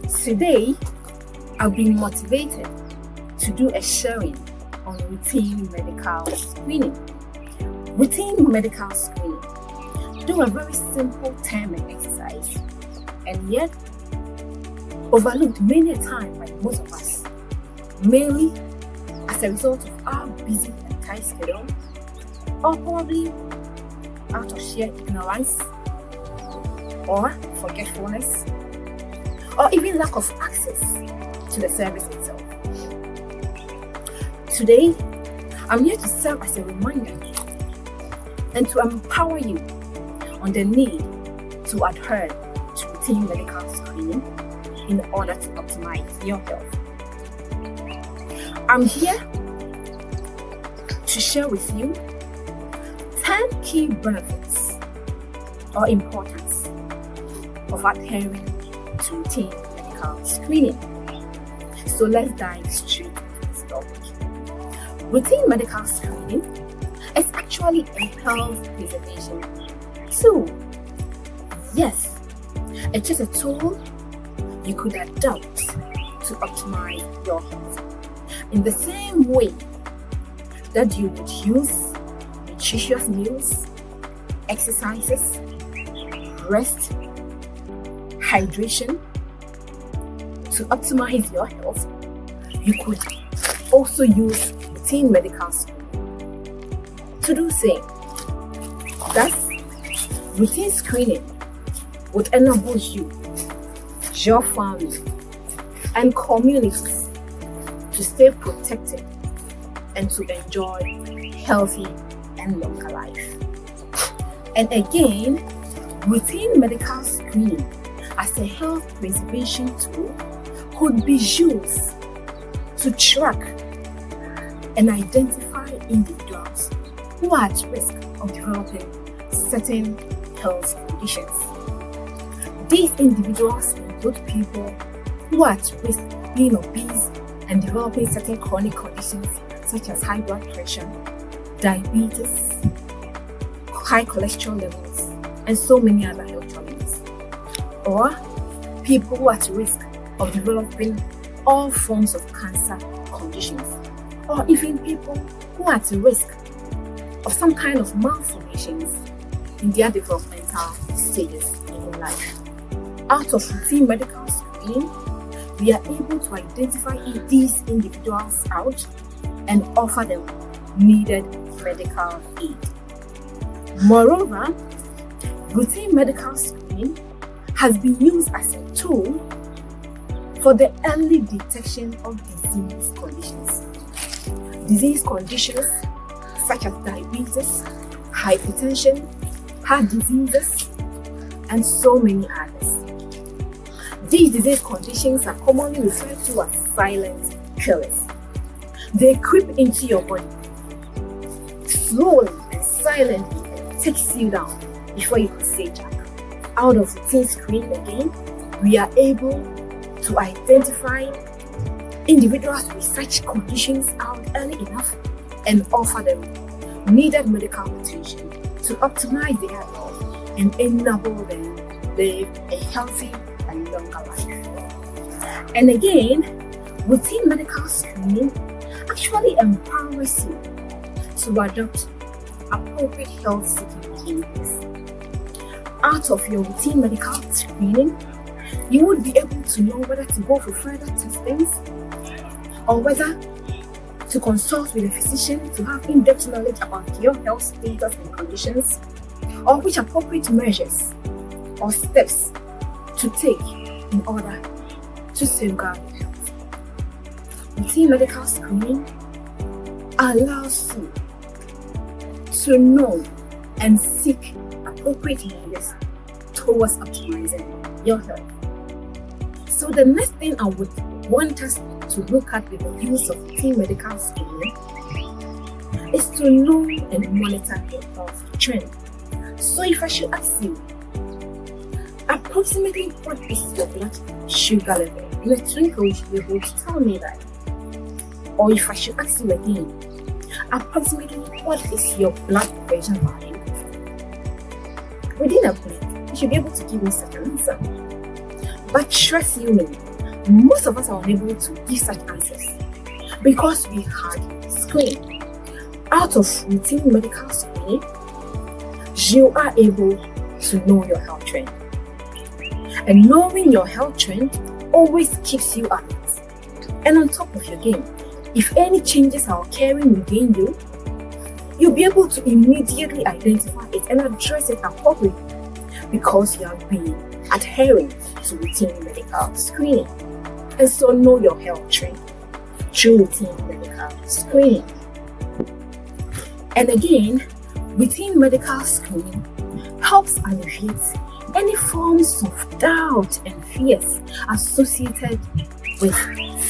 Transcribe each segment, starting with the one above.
Today, I've been motivated to do a sharing on routine medical screening. Routine medical screening. Do a very simple term and exercise, and yet overlooked many a time by most of us, mainly as a result of our busy and tight schedule, or probably out of sheer ignorance, or forgetfulness, or even lack of access to the service itself. Today, I'm here to serve as a reminder and to empower you on the need to adhere to routine medical screening in order to optimize your health. I'm here to share with you 10 key benefits or importance of adhering to routine medical screening. So let's dive straight into this topic. Routine medical screening is actually a health preservation tool. Yes, it's just a tool you could adopt to optimize your health. In the same way that you would use nutritious meals, exercises, rest, hydration to optimize your health, you could also use routine medical screening to do same. Thus, routine screening would enable you, your family, and communities to stay protected and to enjoy healthy and longer life. And again, routine medical screening as a health preservation tool could be used to track and identify individuals who are at risk of developing certain health conditions. These individuals include people who are at risk of being obese and developing certain chronic conditions such as high blood pressure, diabetes, high cholesterol levels, and so many other health challenges. Or people who are at risk of developing all forms of cancer conditions. Or even people who are at risk of some kind of malformations in their developmental stages in life. Out of routine medical screening, we are able to identify these individuals out and offer them needed medical aid. Moreover, routine medical screening has been used as a tool for the early detection of disease conditions. Disease conditions such as diabetes, hypertension, heart diseases, and so many others. These disease conditions are commonly referred to as silent killers. They creep into your body slowly and silently and takes you down before you can say jack. Out of routine screening again, we are able to identify individuals with such conditions out early enough and offer them needed medical attention to optimize their health and enable them live a healthy and longer life. And again, routine medical screening actually empowers you to adopt appropriate health seeking behaviors. Out of your routine medical screening, you would be able to know whether to go for further testings or whether to consult with a physician to have in-depth knowledge about your health status and conditions, or which appropriate measures or steps to take in order to safeguard your health. Routine medical screening allows you to know and seek appropriate measures towards optimizing your health. So the next thing I would want us to look at with the use of routine medical screening is to know and monitor your health trend. So if I should ask you, approximately what is your blood sugar level? In a twinkle, you should be able to tell me that. Or if I should ask you again, approximately what is your blood pressure value? Within a blink, you should be able to give me such an answer. But trust you me, most of us are unable to give such answers because we had screened. Out of routine medical screening, you are able to know your health trend. And knowing your health trend always keeps you alert and on top of your game. If any changes are occurring within you, you'll be able to immediately identify it and address it appropriately because you have been adhering to routine medical screening. And so know your health trend through routine medical screening. And again, routine medical screening helps alleviate any forms of doubt and fears associated with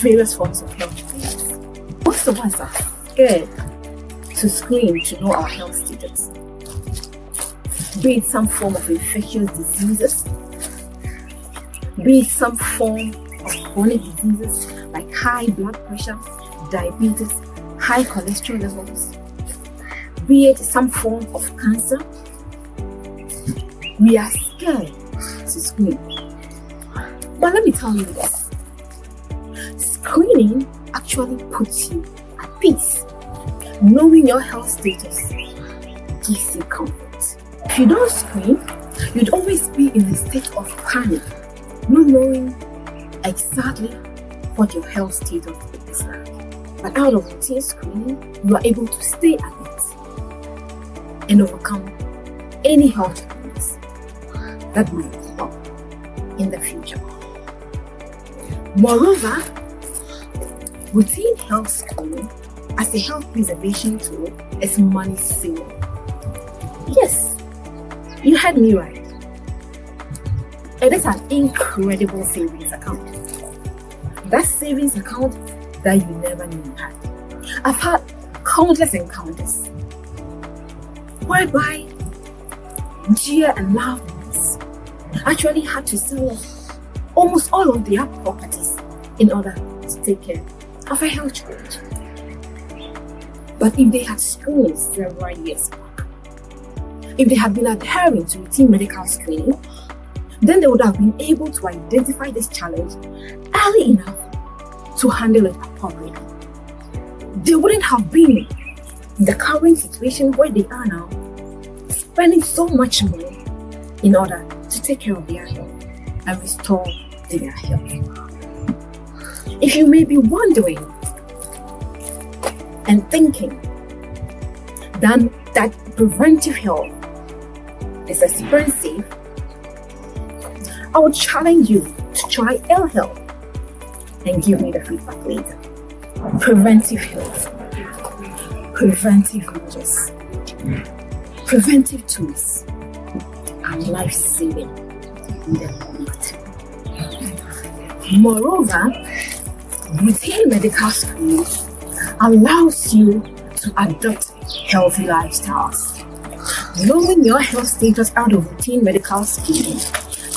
various forms of health fears. Most of us are scared to screen to know our health status, be it some form of infectious diseases, be it some form of chronic diseases like high blood pressure, diabetes, high cholesterol levels, be it some form of cancer. We are scared to screen. But let me tell you this. Screening actually puts you at peace. Knowing your health status gives you comfort. If you don't screen, you'd always be in a state of panic, not knowing exactly what your health status is like. But out of routine screening, you are able to stay alert and overcome any health challenges that might come up in the future. Moreover, routine health screening as a health preservation tool is money saving. Yes, you heard me right. It is an incredible savings account. That savings account that you never knew you had. I've had countless encounters whereby dear and loved ones actually had to sell off almost all of their properties in order to take care of a health challenge. But if they had screened several years back, if they had been adhering to routine medical screening, then they would have been able to identify this challenge early enough to handle it appropriately. They wouldn't have been in the current situation where they are now, spending so much money in order to take care of their health and restore their health. If you may be wondering and thinking that preventive health is expensive, I would challenge you to try L Health and give me the feedback later. Preventive health, preventive measures, preventive tools are life-saving in the long term. Moreover, routine medical screening allows you to adopt healthy lifestyles. Knowing your health status out of routine medical screening,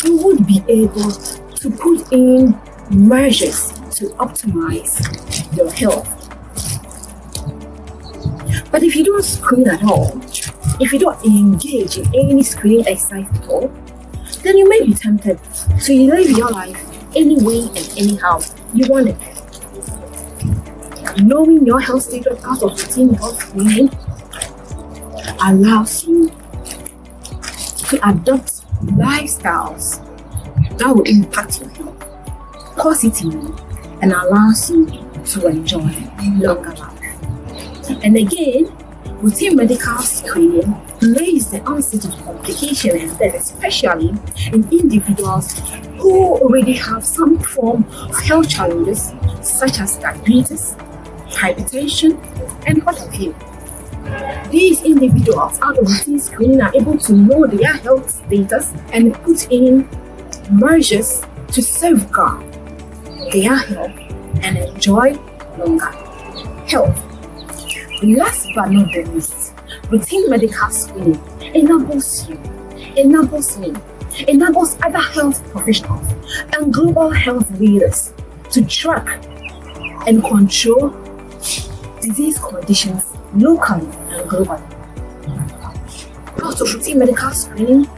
you would be able to put in measures to optimize your health. But if you don't screen at all, if you don't engage in any screening exercise at all, then you may be tempted to live your life any way and anyhow you want it. Knowing your health status out of routine health screening allows you to adopt lifestyles that will impact your health positively and allows you to enjoy longer life. And again, routine medical screening delays the onset of complications and death, especially in individuals who already have some form of health challenges such as diabetes, hypertension, and what have you. These individuals out of routine screening are able to know their health status and put in measures to safeguard their health and enjoy longer health. Last but not the least, routine medical screening enables you, enables me, enables other health professionals and global health leaders to track and control disease conditions locally and globally. Out of routine medical screening,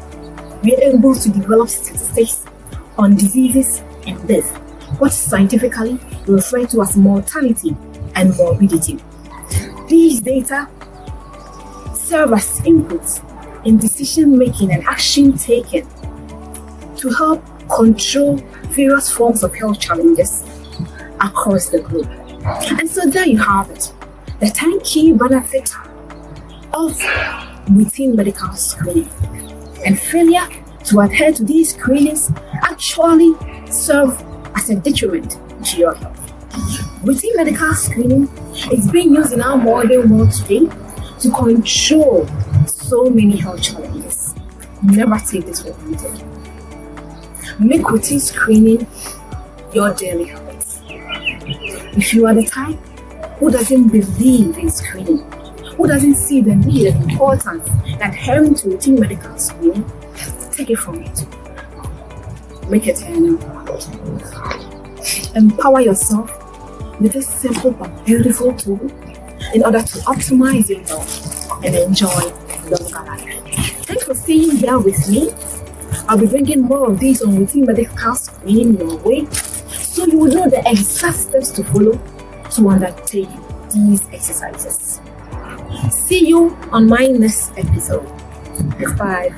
we are able to develop statistics on diseases and death what scientifically we refer to as mortality and morbidity. These data serve as inputs in decision making and action taken to help control various forms of health challenges across the globe. And so there you have it, the 10 key benefits of routine medical screening. And failure to adhere to these screenings actually serve as a detriment to your health. Routine medical screening is being used in our modern world today to control so many health challenges. Never take this for granted. Make routine screening your daily habit. If you are the type who doesn't believe in screening, who doesn't see the need and importance in adhering to routine medical screening, take it from me. Make it a new habit. Empower yourself with this simple but beautiful tool in order to optimize your health and enjoy longer life. Thanks for staying here with me. I'll be bringing more of these on routine medical screening your way, so you will know the exact steps to follow to undertake these exercises. See you on my next episode. Bye.